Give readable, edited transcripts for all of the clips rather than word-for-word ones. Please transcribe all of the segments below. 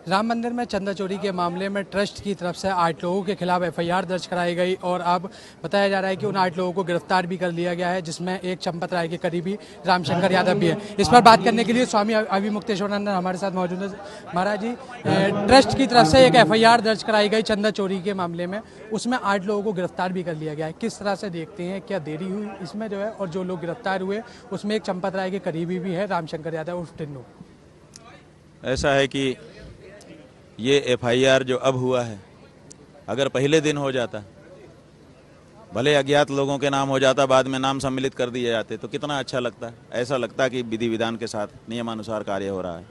राम मंदिर में चंदा चोरी के मामले में ट्रस्ट की तरफ से 8 लोगों के खिलाफ एफआईआर दर्ज कराई गई और अब बताया जा रहा है कि उन 8 लोगों को गिरफ्तार भी कर लिया गया है, जिसमें एक चंपत राय के करीबी रामशंकर यादव भी है। इस पर बात करने के लिए स्वामी अभिमुक्तेश्वरानंद हमारे साथ मौजूद है। महाराज जी, ट्रस्ट की तरफ से एक एफआईआर दर्ज कराई गई चंदा चोरी के मामले में, उसमें 8 लोगों को गिरफ्तार भी कर लिया गया है। किस तरह से देखते हैं, क्या देरी हुई इसमें जो है, और जो लोग गिरफ्तार हुए उसमें एक चंपत राय के करीबी भी है रामशंकर यादव उर्फ टिन्नू। ऐसा है कि ये एफआईआर जो अब हुआ है, अगर पहले दिन हो जाता, भले अज्ञात लोगों के नाम हो जाता, बाद में नाम सम्मिलित कर दिए जाते तो कितना अच्छा लगता। ऐसा लगता कि विधि विधान के साथ नियमानुसार कार्य हो रहा है।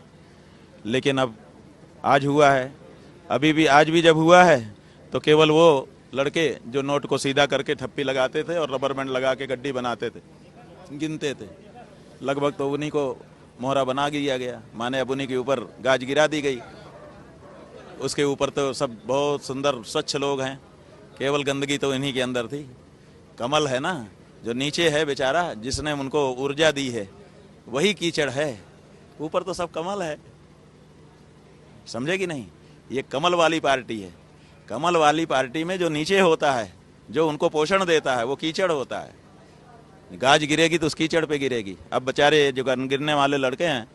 लेकिन अब आज हुआ है, अभी भी आज भी जब हुआ है तो केवल वो लड़के जो नोट को सीधा करके ठप्पी लगाते थे और रबर बैंड लगा के गड्डी बनाते थे, गिनते थे, लगभग तो उन्हीं को मोहरा बना दिया गया। माने अब उन्हीं के ऊपर गाज गिरा दी गई। उसके ऊपर तो सब बहुत सुंदर स्वच्छ लोग हैं, केवल गंदगी तो इन्हीं के अंदर थी। कमल है ना, जो नीचे है बेचारा, जिसने उनको ऊर्जा दी है, वही कीचड़ है। ऊपर तो सब कमल है, समझे कि नहीं? ये कमल वाली पार्टी है। कमल वाली पार्टी में जो नीचे होता है, जो उनको पोषण देता है, वो कीचड़ होता है। गाज गिरेगी तो उस कीचड़ पे गिरेगी। अब बेचारे जो गिरने वाले लड़के हैं,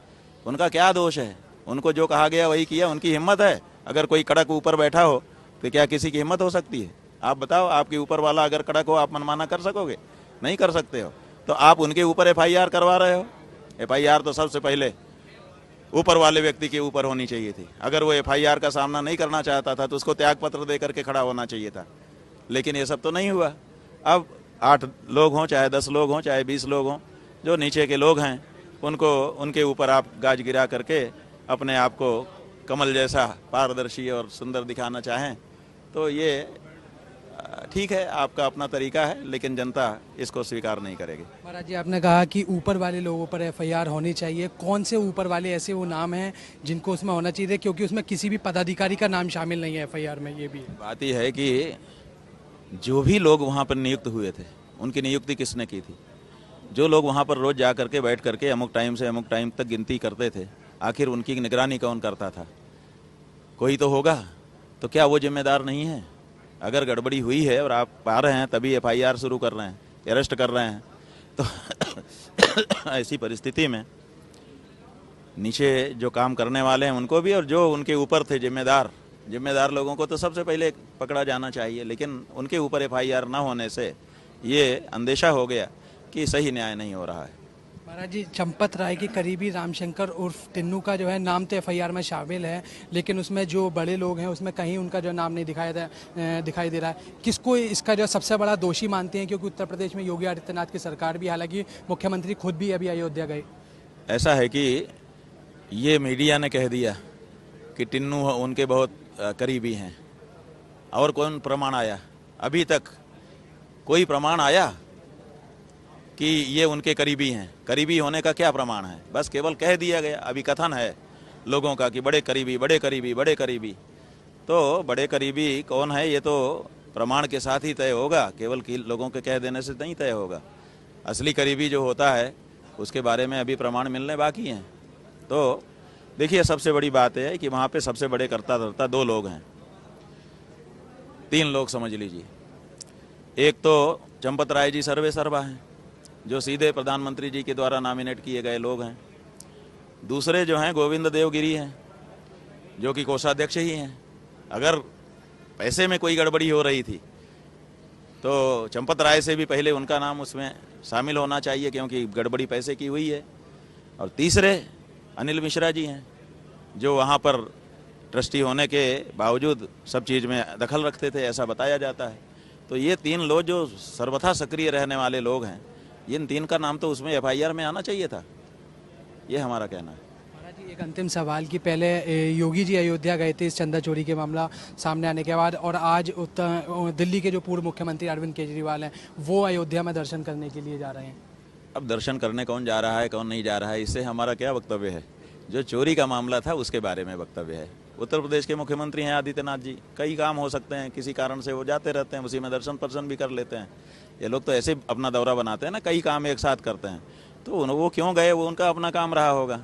उनका क्या दोष है? उनको जो कहा गया वही किया, उनकी हिम्मत है। अगर कोई कड़क ऊपर बैठा हो तो क्या किसी की हिम्मत हो सकती है? आप बताओ, आपके ऊपर वाला अगर कड़क हो, आप मनमाना कर सकोगे? नहीं कर सकते हो। तो आप उनके ऊपर एफआईआर करवा रहे हो। एफआईआर तो सबसे पहले ऊपर वाले व्यक्ति के ऊपर होनी चाहिए थी। अगर वो एफआईआर का सामना नहीं करना चाहता था तो उसको त्याग पत्र दे करके खड़ा होना चाहिए था। लेकिन ये सब तो नहीं हुआ। अब 8 लोग हों, चाहे 10 लोग हों, चाहे 20 लोग हों, जो नीचे के लोग हैं उनको, उनके ऊपर आप गाज गिरा करके अपने आप को कमल जैसा पारदर्शी और सुंदर दिखाना चाहें तो ये ठीक है, आपका अपना तरीका है, लेकिन जनता इसको स्वीकार नहीं करेगी। महाराज जी, आपने कहा कि ऊपर वाले लोगों पर एफआईआर होनी चाहिए। कौन से ऊपर वाले ऐसे वो नाम हैं जिनको उसमें होना चाहिए? क्योंकि उसमें किसी भी पदाधिकारी का नाम शामिल नहीं है एफआईआर में। ये भी है। बात यह है कि जो भी लोग वहाँ पर नियुक्त हुए थे, उनकी नियुक्ति किसने की थी? जो लोग वहाँ पर रोज जा करके बैठ करके अमुक टाइम से अमुक टाइम तक गिनती करते थे, आखिर उनकी निगरानी कौन करता था? कोई तो होगा। तो क्या वो जिम्मेदार नहीं है? अगर गड़बड़ी हुई है और आप पा रहे हैं तभी एफआईआर शुरू कर रहे हैं, अरेस्ट कर रहे हैं, तो ऐसी परिस्थिति में नीचे जो काम करने वाले हैं उनको भी, और जो उनके ऊपर थे जिम्मेदार लोगों को तो सबसे पहले पकड़ा जाना चाहिए। लेकिन उनके ऊपर एफआईआर ना होने से ये अंदेशा हो गया कि सही न्याय नहीं हो रहा है। महाराज जी, चंपत राय के करीबी रामशंकर उर्फ टिन्नू का जो है नाम तो एफआईआर में शामिल है, लेकिन उसमें जो बड़े लोग हैं उसमें कहीं उनका जो नाम नहीं दिखाई दे रहा है। किसको इसका जो सबसे बड़ा दोषी मानते हैं? क्योंकि उत्तर प्रदेश में योगी आदित्यनाथ की सरकार भी, हालांकि मुख्यमंत्री खुद भी अभी अयोध्या गए। ऐसा है कि ये मीडिया ने कह दिया कि टिन्नू उनके बहुत करीबी हैं, और कौन प्रमाण आया? अभी तक कोई प्रमाण आया कि ये उनके करीबी हैं? करीबी होने का क्या प्रमाण है? बस केवल कह दिया गया। अभी कथन है लोगों का कि बड़े करीबी, बड़े करीबी, बड़े करीबी। तो बड़े करीबी कौन है, ये तो प्रमाण के साथ ही तय होगा, केवल लोगों के कह देने से नहीं तय होगा। असली करीबी जो होता है उसके बारे में अभी प्रमाण मिलने बाकी हैं। तो देखिए, सबसे बड़ी बात है कि वहाँ पे सबसे बड़े कर्ता धर्ता 2 लोग हैं, 3 लोग समझ लीजिए। एक तो चंपत राय जी सर्वे सर्वा हैं, जो सीधे प्रधानमंत्री जी के द्वारा नॉमिनेट किए गए लोग हैं। दूसरे जो हैं गोविंद देवगिरी हैं, जो कि कोषाध्यक्ष ही हैं। अगर पैसे में कोई गड़बड़ी हो रही थी तो चंपत राय से भी पहले उनका नाम उसमें शामिल होना चाहिए, क्योंकि गड़बड़ी पैसे की हुई है। और तीसरे अनिल मिश्रा जी हैं, जो वहाँ पर ट्रस्टी होने के बावजूद सब चीज़ में दखल रखते थे, ऐसा बताया जाता है। तो ये 3 लोग जो सर्वथा सक्रिय रहने वाले लोग हैं, इन 3 का नाम तो उसमें एफआईआर में आना चाहिए था। ये हमारा कहना है। महाराज जी, एक अंतिम सवाल कि पहले योगी जी अयोध्या गए थे इस चंदा चोरी के मामला सामने आने के बाद, और आज दिल्ली के जो पूर्व मुख्यमंत्री अरविंद केजरीवाल हैं, वो अयोध्या में दर्शन करने के लिए जा रहे हैं। अब दर्शन करने कौन जा रहा है, कौन नहीं जा रहा है, इससे हमारा क्या वक्तव्य है? जो चोरी का मामला था उसके बारे में वक्तव्य है। उत्तर प्रदेश के मुख्यमंत्री हैं आदित्यनाथ जी, कई काम हो सकते हैं, किसी कारण से वो जाते रहते हैं, उसी में दर्शन भी कर लेते हैं। ये लोग तो ऐसे अपना दौरा बनाते हैं ना, कई काम एक साथ करते हैं। तो वो क्यों गए, वो उनका अपना काम रहा होगा।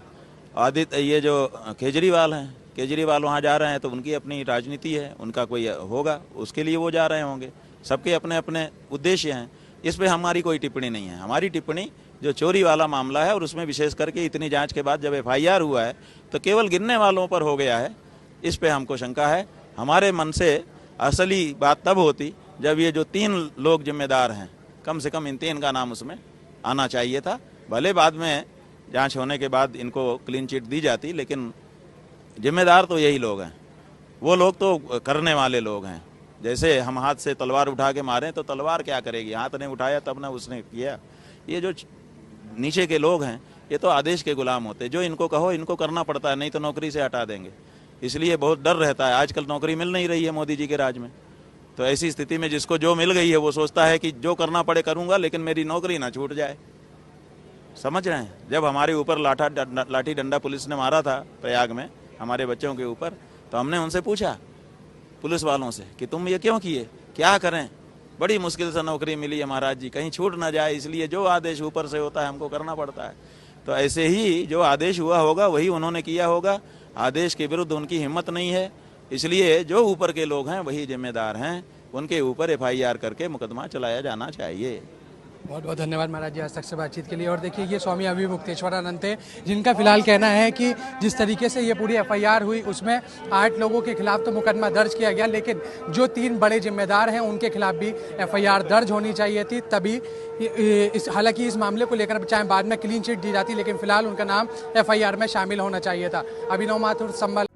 ये जो केजरीवाल हैं, केजरीवाल वहाँ जा रहे हैं तो उनकी अपनी राजनीति है, उनका कोई होगा, उसके लिए वो जा रहे होंगे। सबके अपने अपने उद्देश्य हैं, इस पर हमारी कोई टिप्पणी नहीं है। हमारी टिप्पणी जो चोरी वाला मामला है और उसमें विशेष करके इतनी जांच के बाद जब एफआईआर हुआ है तो केवल गिनने वालों पर हो गया है, इस पे हमको शंका है। हमारे मन से असली बात तब होती जब ये जो 3 लोग जिम्मेदार हैं, कम से कम इन 3 का नाम उसमें आना चाहिए था। भले बाद में जांच होने के बाद इनको क्लीन चिट दी जाती, लेकिन जिम्मेदार तो यही लोग हैं। वो लोग तो करने वाले लोग हैं। जैसे हम हाथ से तलवार उठा के मारें तो तलवार क्या करेगी, हाथ ने उठाया तब ना उसने किया। ये जो नीचे के लोग हैं ये तो आदेश के गुलाम होते, जो इनको कहो इनको करना पड़ता है, नहीं तो नौकरी से हटा देंगे। इसलिए बहुत डर रहता है। आजकल नौकरी मिल नहीं रही है मोदी जी के राज में, तो ऐसी स्थिति में जिसको जो मिल गई है वो सोचता है कि जो करना पड़े करूंगा, लेकिन मेरी नौकरी ना छूट जाए। समझ रहे हैं? जब हमारे ऊपर लाठी डंडा पुलिस ने मारा था प्रयाग में हमारे बच्चों के ऊपर, तो हमने उनसे पूछा पुलिस वालों से कि तुम ये क्यों किए, क्या करें, बड़ी मुश्किल से नौकरी मिली है महाराज जी, कहीं छूट ना जाए, इसलिए जो आदेश ऊपर से होता है हमको करना पड़ता है। तो ऐसे ही जो आदेश हुआ होगा वही उन्होंने किया होगा। आदेश के विरुद्ध उनकी हिम्मत नहीं है, इसलिए जो ऊपर के लोग हैं वही जिम्मेदार हैं, उनके ऊपर एफआईआर करके मुकदमा चलाया जाना चाहिए। बहुत बहुत धन्यवाद महाराज जी आज तक से बातचीत के लिए। और देखिए ये स्वामी अभिमुक्तेश्वरानंद थे, जिनका फिलहाल कहना है कि जिस तरीके से ये पूरी एफआईआर हुई उसमें 8 लोगों के खिलाफ तो मुकदमा दर्ज किया गया, लेकिन जो 3 बड़े जिम्मेदार हैं उनके खिलाफ भी एफआईआर दर्ज होनी चाहिए थी, तभी हालांकि इस मामले को लेकर चाहे बाद में क्लीन चिट दी जाती, लेकिन फिलहाल उनका नाम एफआईआर में शामिल होना चाहिए था। अभिनव माथुर, संभल।